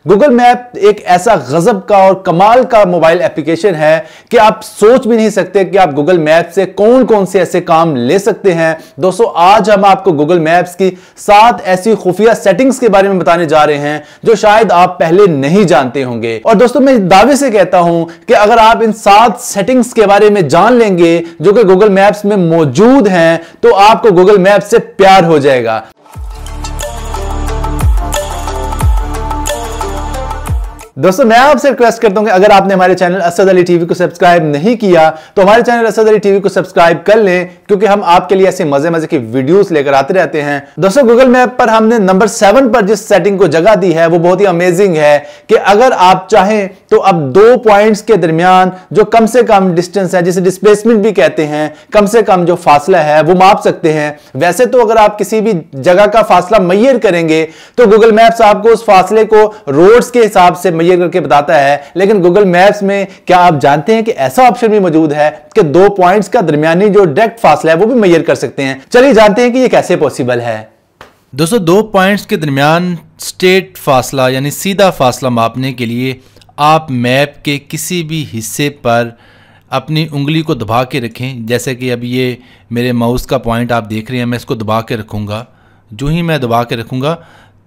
Google map एक ऐसा गजब का और कमाल का मोबाइल एप्लीकेशन है कि आप सोच भी नहीं सकते कि आप गूगल मैप से कौन कौन से ऐसे काम ले सकते हैं। दोस्तों, आज हम आपको गूगल मैप्स की 7 ऐसी खुफिया सेटिंग्स के बारे में बताने जा रहे हैं जो शायद आप पहले नहीं जानते होंगे। और दोस्तों, मैं दावे से कहता हूं कि अगर आप इन 7 सेटिंग्स के बारे में जान लेंगे जो कि गूगल मैप्स में मौजूद हैं, तो आपको गूगल मैप से प्यार हो जाएगा। दोस्तों, मैं आपसे रिक्वेस्ट करता हूं कि अगर आपने हमारे चैनल असद अली टीवी को सब्सक्राइब नहीं किया तो हमारे चैनल असद अली टीवी को सब्सक्राइब कर लें, क्योंकि हम आपके लिए ऐसे मजे मजे की वीडियोस लेकर आते रहते हैं। दोस्तों, गूगल मैप पर हमने नंबर 7 पर जिस सेटिंग को जगह दी है वो बहुत ही अमेजिंग है कि अगर आप चाहें तो अब 2 पॉइंट्स के दरमियान जो कम से कम डिस्टेंस है, जिसे डिस्प्लेसमेंट भी कहते हैं, कम से कम जो फासला है वो माप सकते हैं। वैसे तो अगर आप किसी भी जगह का फासला मैयर करेंगे तो गूगल मैप्स आपको उस फासले को रोड्स के हिसाब से मैयर करके बताता है, लेकिन गूगल मैप्स में क्या आप जानते हैं कि ऐसा ऑप्शन भी मौजूद है कि 2 पॉइंट्स का दरमियानी जो डायरेक्ट फासला है वो भी मैयर कर सकते हैं। चलिए जानते हैं कि ये कैसे पॉसिबल है। दोस्तों, 2 पॉइंट्स के दरमियान स्ट्रेट फासला यानी सीधा फासला मापने के लिए आप मैप के किसी भी हिस्से पर अपनी उंगली को दबा के रखें। जैसे कि अभी ये मेरे माउस का पॉइंट आप देख रहे हैं, मैं इसको दबा के रखूँगा। जो ही मैं दबा के रखूँगा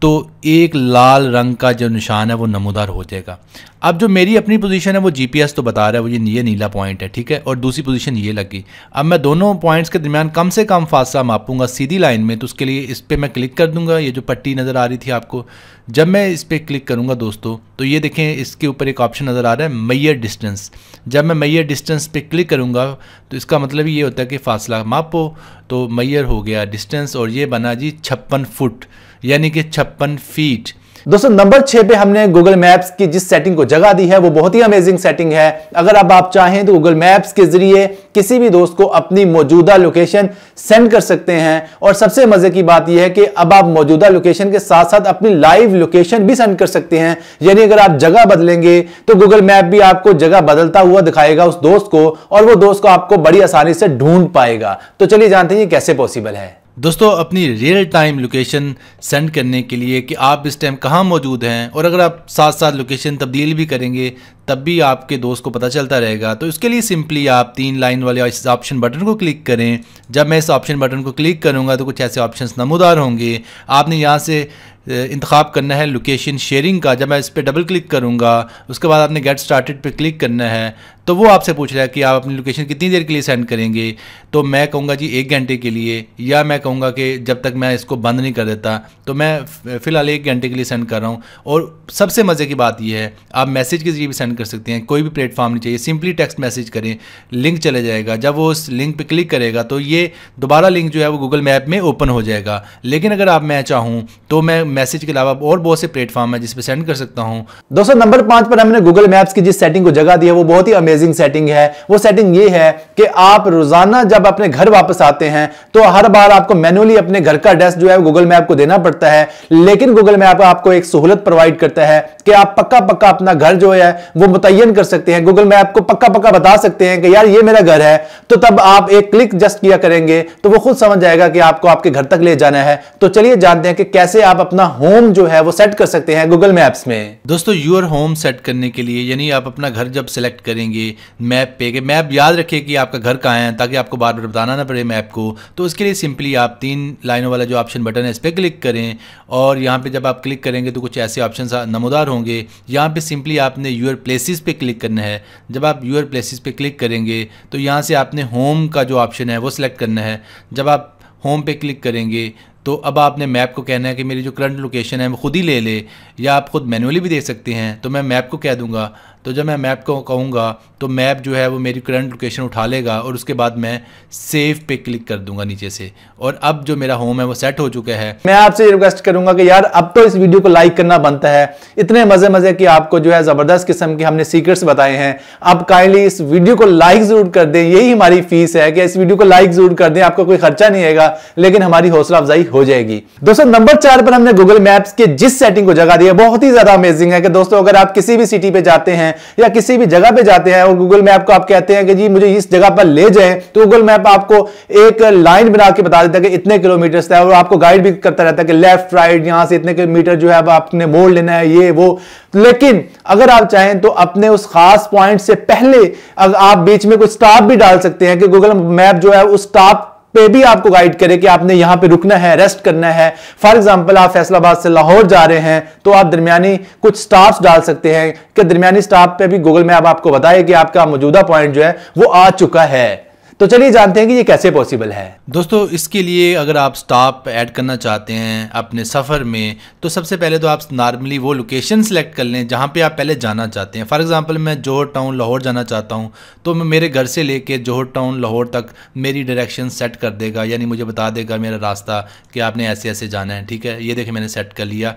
तो एक लाल रंग का जो निशान है वो नमूदार हो जाएगा। अब जो मेरी अपनी पोजीशन है वो जीपीएस तो बता रहा है वो ये नीला पॉइंट है, ठीक है, और दूसरी पोजीशन ये लगी। अब मैं दोनों पॉइंट्स के दरमियान कम से कम फासला मापूंगा सीधी लाइन में, तो उसके लिए इस पर मैं क्लिक कर दूंगा। ये जो पट्टी नज़र आ रही थी आपको, जब मैं इस पर क्लिक करूँगा दोस्तों तो ये देखें इसके ऊपर एक ऑप्शन नज़र आ रहा है मैयर डिस्टेंस। जब मैं मैयर डिस्टेंस पे क्लिक करूँगा तो इसका मतलब ये होता है कि फासला मापो, तो मैयर हो गया डिस्टेंस और ये बना जी 56 फुट यानी कि 56 फीट। दोस्तों, नंबर 6 पे हमने गूगल मैप्स की जिस सेटिंग को जगह दी है वो बहुत ही अमेजिंग सेटिंग है। अगर अब आप चाहें तो गूगल मैप्स के जरिए किसी भी दोस्त को अपनी मौजूदा लोकेशन सेंड कर सकते हैं। और सबसे मजे की बात यह है कि अब आप मौजूदा लोकेशन के साथ साथ अपनी लाइव लोकेशन भी सेंड कर सकते हैं। यानी अगर आप जगह बदलेंगे तो गूगल मैप भी आपको जगह बदलता हुआ दिखाएगा उस दोस्त को, और वो दोस्त को आपको बड़ी आसानी से ढूंढ पाएगा। तो चलिए जानते हैं ये कैसे पॉसिबल है। दोस्तों, अपनी रियल टाइम लोकेशन सेंड करने के लिए कि आप इस टाइम कहाँ मौजूद हैं, और अगर आप साथ साथ लोकेशन तब्दील भी करेंगे तब भी आपके दोस्त को पता चलता रहेगा, तो इसके लिए सिंपली आप 3 लाइन वाले इस ऑप्शन बटन को क्लिक करें। जब मैं इस ऑप्शन बटन को क्लिक करूँगा तो कुछ ऐसे ऑप्शंस नमूदार होंगे। आपने यहाँ से इंतखाब करना है लोकेशन शेयरिंग का। जब मैं इस पर डबल क्लिक करूँगा उसके बाद आपने गेट स्टार्टेड पे क्लिक करना है, तो वो आपसे पूछ रहा है कि आप अपनी लोकेशन कितनी देर के लिए सेंड करेंगे। तो मैं कहूँगा जी 1 घंटे के लिए, या मैं कहूँगा कि जब तक मैं इसको बंद नहीं कर देता। तो मैं फ़िलहाल 1 घंटे के लिए सेंड कर रहा हूँ। और सबसे मज़े की बात यह है, आप मैसेज के जरिए भी सेंड कर सकते हैं। कोई भी प्लेटफॉर्म नहीं चाहिए, सिंपली टेक्स्ट मैसेज करें, लिंक चले जाएगा। जब वो उस लिंक पर क्लिक करेगा तो ये दोबारा लिंक जो है वो गूगल मैप में ओपन हो जाएगा। लेकिन अगर आप मैं चाहूँ तो मैं मैसेज के अलावा और बहुत से प्लेटफॉर्म है जिस पे सेंड कर सकता हूं। दोस्तों, नंबर 5 पर हमने गूगल मैप्स की जिस सेटिंग को जगह दी है वो बहुत ही अमेजिंग सेटिंग है। वो सेटिंग ये है कि आप रोजाना जब अपने घर वापस आते हैं तो हर बार आपको मैन्युअली अपने घर का एड्रेस जो है गूगल मैप को देना पड़ता है, लेकिन गूगल मैप आपको एक सहूलत प्रोवाइड करता है कि आप पक्का पक्का अपना घर जो है वो मुतय्यन कर सकते हैं। गूगल मैप को पक्का पक्का बता सकते हैं कि यार ये मेरा घर है, तो तब आप एक क्लिक जस्ट किया करेंगे तो वो खुद समझ जाएगा कि आपको आपके घर तक ले जाना है। तो चलिए जानते हैं कि कैसे आप अपना होम जो है वो सेट कर सकते हैं गूगल मैप्स में। दोस्तों, यूर होम सेट करने के लिए यानी आप अपना घर जब सेलेक्ट करेंगे मैप पे, कि मैप याद रखिए कि आपका घर कहाँ है ताकि आपको बार बार बताना ना पड़े मैप को। तो उसके लिए सिंपली आप 3 लाइनों वाला जो ऑप्शन बटन है इस पर क्लिक करें, और यहाँ पे जब आप क्लिक करेंगे तो कुछ ऐसे ऑप्शन नमूदार होंगे। यहाँ पे सिंपली आपने यूर प्लेसेस पे क्लिक करना है। जब आप यूर प्लेसेस पे क्लिक करेंगे तो यहाँ से आपने होम का जो ऑप्शन है वो सिलेक्ट करना है। जब आप होम पे क्लिक करेंगे तो अब आपने मैप को कहना है कि मेरी जो करंट लोकेशन है वो खुद ही ले ले, या आप खुद मैन्युअली भी दे सकते हैं। तो मैं मैप को कह दूंगा, तो जब मैं मैप को कहूँगा तो मैप जो है वो मेरी करंट लोकेशन उठा लेगा, और उसके बाद मैं सेव पे क्लिक कर दूंगा नीचे से, और अब जो मेरा होम है वो सेट हो चुका है। मैं आपसे रिक्वेस्ट करूंगा कि यार अब तो इस वीडियो को लाइक करना बनता है। इतने मजे मजे की आपको जो है जबरदस्त किस्म के हमने सीक्रेट्स बताए हैं। आप काइंडली इस वीडियो को लाइक जरूर कर दें, यही हमारी फीस है कि इस वीडियो को लाइक जरूर कर दें। आपको कोई खर्चा नहीं आएगा, लेकिन हमारी हौसला अफजाई हो जाएगी। दोस्तों, नंबर 4 पर हमने गूगल मैप्स के जिस सेटिंग को जगह दी है बहुत ही ज्यादा अमेजिंग है कि दोस्तों अगर आप किसी भी सिटी पे जाते हैं हैं या किसी भी जगह पे जाते हैं और गूगल मैप को आप कहते हैं कि जी मुझे इस जगह पर ले जाएं, तो गूगल मैप आपको एक लाइन बना के बता देता है कि इतने किलोमीटर है और आपको गाइड भी करता रहता है कि लेफ्ट राइट यहां से इतने किलोमीटर जो है अब आपने मोड़ लेना है ये वो। लेकिन अगर आप चाहें तो अपने उस खास पॉइंट से पहले आप बीच में कुछ स्टॉप भी डाल सकते हैं कि गूगल मैप जो है उस स्टॉप पे भी आपको गाइड करे कि आपने यहां पे रुकना है, रेस्ट करना है। फॉर एग्जांपल आप फैसलाबाद से लाहौर जा रहे हैं तो आप दरमियानी कुछ स्टॉप्स डाल सकते हैं कि दरमियानी स्टॉप पे भी गूगल मैप आपको बताए कि आपका मौजूदा पॉइंट जो है वो आ चुका है। तो चलिए जानते हैं कि ये कैसे पॉसिबल है। दोस्तों इसके लिए अगर आप स्टॉप ऐड करना चाहते हैं अपने सफ़र में, तो सबसे पहले तो आप नॉर्मली वो लोकेशन सेलेक्ट कर लें जहाँ पे आप पहले जाना चाहते हैं। फॉर एग्जांपल मैं जोहर टाउन लाहौर जाना चाहता हूँ, तो मैं मेरे घर से लेके जोहर टाउन लाहौर तक मेरी डायरेक्शन सेट कर देगा, यानी मुझे बता देगा मेरा रास्ता कि आपने ऐसे ऐसे जाना है। ठीक है, ये देखें मैंने सेट कर लिया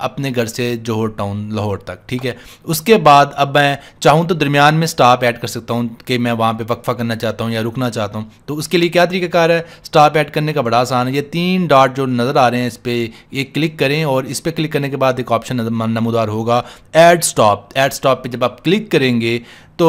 अपने घर से जोहर टाउन लाहौर तक। ठीक है, उसके बाद अब मैं चाहूँ तो दरमियान में स्टॉप ऐड कर सकता हूँ कि मैं वहाँ पर वक्फा करना चाहता हूँ या रुकना चाहता हूँ। तो उसके लिए क्या तरीकाकार है, स्टॉप ऐड करने का बड़ा आसान है। ये 3 डॉट जो नज़र आ रहे हैं इस पर एक क्लिक करें और इस पर क्लिक करने के बाद एक ऑप्शन नमूदार होगा ऐड स्टॉप। ऐड स्टॉप पे जब आप क्लिक करेंगे तो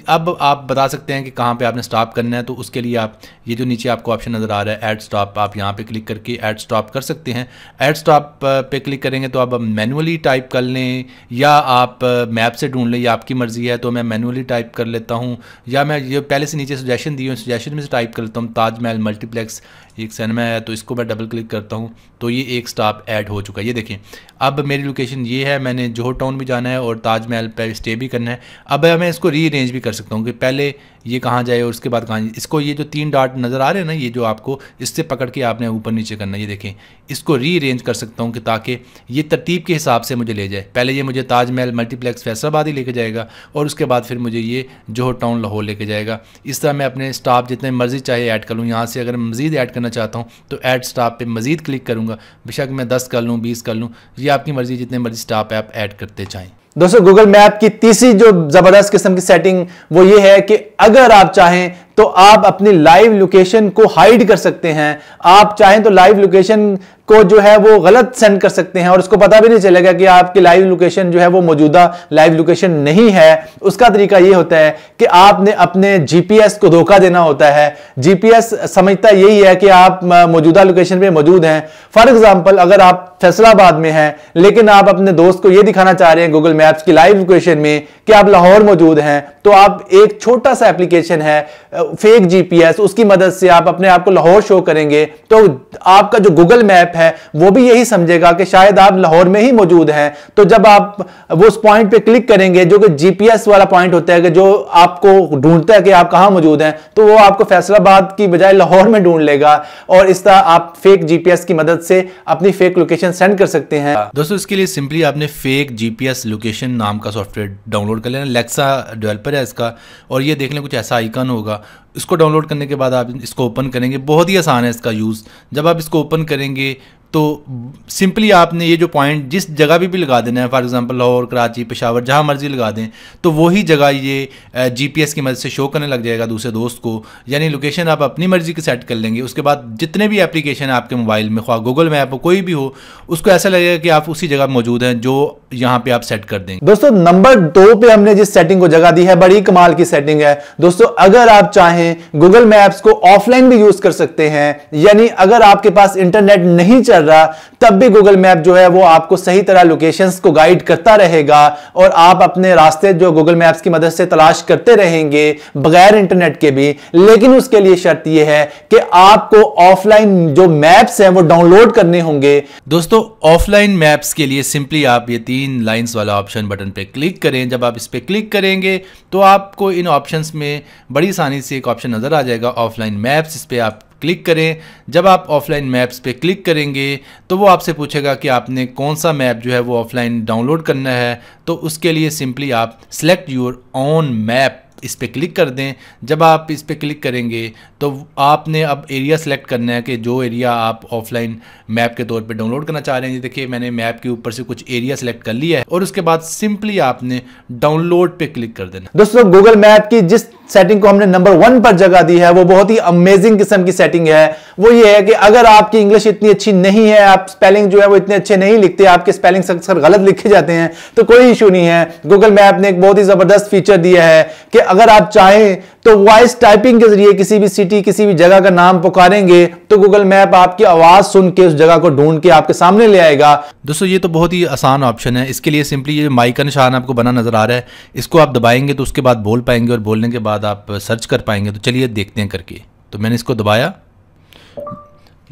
अब आप बता सकते हैं कि कहाँ पे आपने स्टॉप करना है। तो उसके लिए आप ये जो नीचे आपको ऑप्शन नज़र आ रहा है ऐड स्टॉप, आप यहाँ पे क्लिक करके ऐड स्टॉप कर सकते हैं। ऐड स्टॉप पे क्लिक करेंगे तो आप मैनुअली टाइप कर लें या आप मैप से ढूंढ लें, या आपकी मर्ज़ी है। तो मैं मैनुअली टाइप कर लेता हूँ या मैं ये पहले से नीचे सजेशन दी हूँ, सजेशन में से टाइप कर लेता हूँ ताजमहल मल्टीप्लेक्स एक सिनेमा है, तो इसको मैं डबल क्लिक करता हूँ तो ये एक स्टॉप ऐड हो चुका है। ये देखें अब मेरी लोकेशन ये है, मैंने जोहर टाउन भी जाना है और ताजमहल पे स्टे भी करना है। अब मैं इसको रीअरेंज भी कर सकता हूँ कि पहले ये कहाँ जाए और उसके बाद कहाँ जाए। इसको ये जो 3 डॉट नज़र आ रहे हैं ना, ये जो आपको इससे पकड़ के आपने ऊपर नीचे करना है। ये देखें इसको रीअरेंज कर सकता हूँ कि ताकि ये तरतीब के हिसाब से मुझे ले जाए। पहले ये मुझे ताजमहल मल्टीप्लेक्स फैसलाबाद ही लेके जाएगा और उसके बाद फिर मुझे ये जोहर टाउन लाहौर लेके जाएगा। इस तरह मैं अपने स्टॉप जितने मर्जी चाहे ऐड कर लूँ। यहाँ से अगर मज़ीद ऐड करना चाहता हूँ तो ऐड स्टॉप पे मज़ीद क्लिक करूँगा, बेशक मैं 10 कर लूँ 20 कर लूँ, ये आपकी मर्ज़ी, जितने मर्जी स्टॉप आप ऐड करते चाहें। दोस्तों गूगल मैप की तीसरी जो जबरदस्त किस्म की सेटिंग वो ये है कि अगर आप चाहें तो आप अपनी लाइव लोकेशन को हाइड कर सकते हैं। आप चाहें तो लाइव लोकेशन को जो है वो गलत सेंड कर सकते हैं और उसको पता भी नहीं चलेगा कि आपकी लाइव लोकेशन जो है वो मौजूदा लाइव लोकेशन नहीं है। उसका तरीका ये होता है कि आपने अपने जीपीएस को धोखा देना होता है। जीपीएस समझता यही है कि आप मौजूदा लोकेशन पे मौजूद हैं। फॉर एग्जांपल अगर आप फैसलाबाद में हैं लेकिन आप अपने दोस्त को ये दिखाना चाह रहे हैं गूगल मैप्स की लाइव लोकेशन में कि आप लाहौर मौजूद हैं, तो आप एक छोटा सा एप्लीकेशन है फेक जीपीएस, उसकी मदद से आप अपने आप को लाहौर शो करेंगे तो आपका जो गूगल मैप है वो भी यही समझेगा कि शायद आप लाहौर में ही मौजूद हैं। तो जब आप वो उस पॉइंट पे क्लिक करेंगे जो कि जीपीएस वाला पॉइंट होता है कि जो आपको ढूंढता है कि आप कहां मौजूद हैं, तो वो आपको फैसलाबाद की बजाय लाहौर में ढूंढ लेगा और इस तरह आप फेक जीपीएस की मदद से अपनी फेक लोकेशन सेंड कर सकते हैं। दोस्तों इसके लिए सिंपली आपने फेक जीपीएस लोकेशन नाम का सॉफ्टवेयर डाउनलोड कर लेना। लेक्सा डेवलपर है इसका और ये देख लें कुछ ऐसा आइकन होगा। इसको डाउनलोड करने के बाद आप इसको ओपन करेंगे, बहुत ही आसान है इसका यूज़। जब आप इसको ओपन करेंगे तो सिंपली आपने ये जो पॉइंट जिस जगह भी लगा देना है, फॉर एग्जांपल लाहौर, कराची, पेशावर, जहाँ मर्जी लगा दें, तो वही जगह ये जीपीएस की मदद से शो करने लग जाएगा दूसरे दोस्त को। यानी लोकेशन आप अपनी मर्जी के सेट कर लेंगे। उसके बाद जितने भी एप्लीकेशन है आपके मोबाइल में, ख्वाह गूगल मैप हो कोई भी हो, उसको ऐसा लगेगा कि आप उसी जगह मौजूद हैं जो यहाँ पे आप सेट कर देंगे। दोस्तों नंबर 2 पे हमने जिस सेटिंग को जगह दी है बड़ी कमाल की सेटिंग है। दोस्तों अगर आप चाहें गूगल मैप्स को ऑफलाइन भी यूज कर सकते हैं, यानी अगर आपके पास इंटरनेट नहीं चल रहा तब भी गूगल मैप जो है वो आपको सही तरह लोकेशंस को गाइड करता रहेगा और आप अपने रास्ते जो गूगल मैप्स की मदद से तलाश करते रहेंगे बगैर इंटरनेट के भी। लेकिन उसके लिए शर्त यह है कि आपको ऑफलाइन जो मैप्स हैं वो डाउनलोड करने होंगे। दोस्तों ऑफलाइन मैप्स के लिए सिंपली आप ये 3 लाइंस वाला ऑप्शन बटन पे क्लिक करें। जब आप इस पे क्लिक करेंगे तो आपको इन ऑप्शंस में बड़ी आसानी से एक ऑप्शन नजर आ जाएगा ऑफलाइन मैप्स। इस पे आप क्लिक करें। जब आप ऑफलाइन मैप्स पे क्लिक करेंगे तो वो आपसे पूछेगा कि आपने कौन सा मैप जो है वो ऑफलाइन डाउनलोड करना है। तो उसके लिए सिंपली आप सेलेक्ट योर ओन मैप इस पर क्लिक कर दें। जब आप इस पर क्लिक करेंगे तो आपने अब एरिया सेलेक्ट करना है कि जो एरिया आप ऑफलाइन मैप के तौर पे डाउनलोड करना चाह रहे हैं। देखिए मैंने मैप के ऊपर से कुछ एरिया सेलेक्ट कर लिया है और उसके बाद सिंपली आपने डाउनलोड पे क्लिक कर देना। दोस्तों गूगल मैप की जिस सेटिंग को हमने नंबर 1 पर जगह दी है वो बहुत ही अमेजिंग किस्म की सेटिंग है। वो ये है कि अगर आपकी इंग्लिश इतनी अच्छी नहीं है, आप स्पेलिंग जो है वो इतने अच्छे नहीं लिखते, आपके स्पेलिंग अक्सर गलत लिखे जाते हैं, तो कोई इशू नहीं है। गूगल मैप ने एक बहुत ही जबरदस्त फीचर दिया है कि अगर आप चाहें तो वॉइस टाइपिंग के जरिए किसी भी सिटी, किसी भी जगह का नाम पुकारेंगे तो गूगल मैप आपकी आवाज सुन के उस जगह को ढूंढ के आपके सामने ले आएगा। दोस्तों ये तो बहुत ही आसान ऑप्शन है। इसके लिए सिंपली ये माइक का निशान आपको बना नजर आ रहा है, इसको आप दबाएंगे तो उसके बाद बोल पाएंगे और बोलने के बाद आप सर्च कर पाएंगे। तो चलिए देखते हैं करके। तो मैंने इसको दबाया,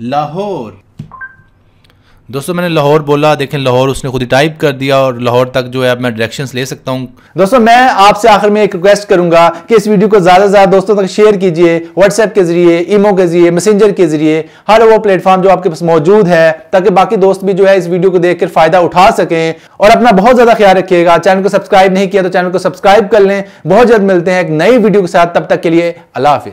लाहौर। दोस्तों मैंने लाहौर बोला, देखें लाहौर उसने खुद ही टाइप कर दिया और लाहौर तक जो है अब मैं डायरेक्शंस ले सकता हूं। दोस्तों मैं आपसे आखिर में एक रिक्वेस्ट करूंगा कि इस वीडियो को ज्यादा से ज्यादा दोस्तों तक शेयर कीजिए, व्हाट्सएप के जरिए, ईमो के जरिए, मैसेंजर के जरिए, हर वो प्लेटफॉर्म जो आपके पास मौजूद है, ताकि बाकी दोस्त भी जो है इस वीडियो को देखकर फायदा उठा सकें। और अपना बहुत ज्यादा ख्याल रखिएगा। चैनल को सब्सक्राइब नहीं किया तो चैनल को सब्सक्राइब कर लें। बहुत जल्द मिलते हैं एक नई वीडियो के साथ, तब तक के लिए अल्लाह हाफिज।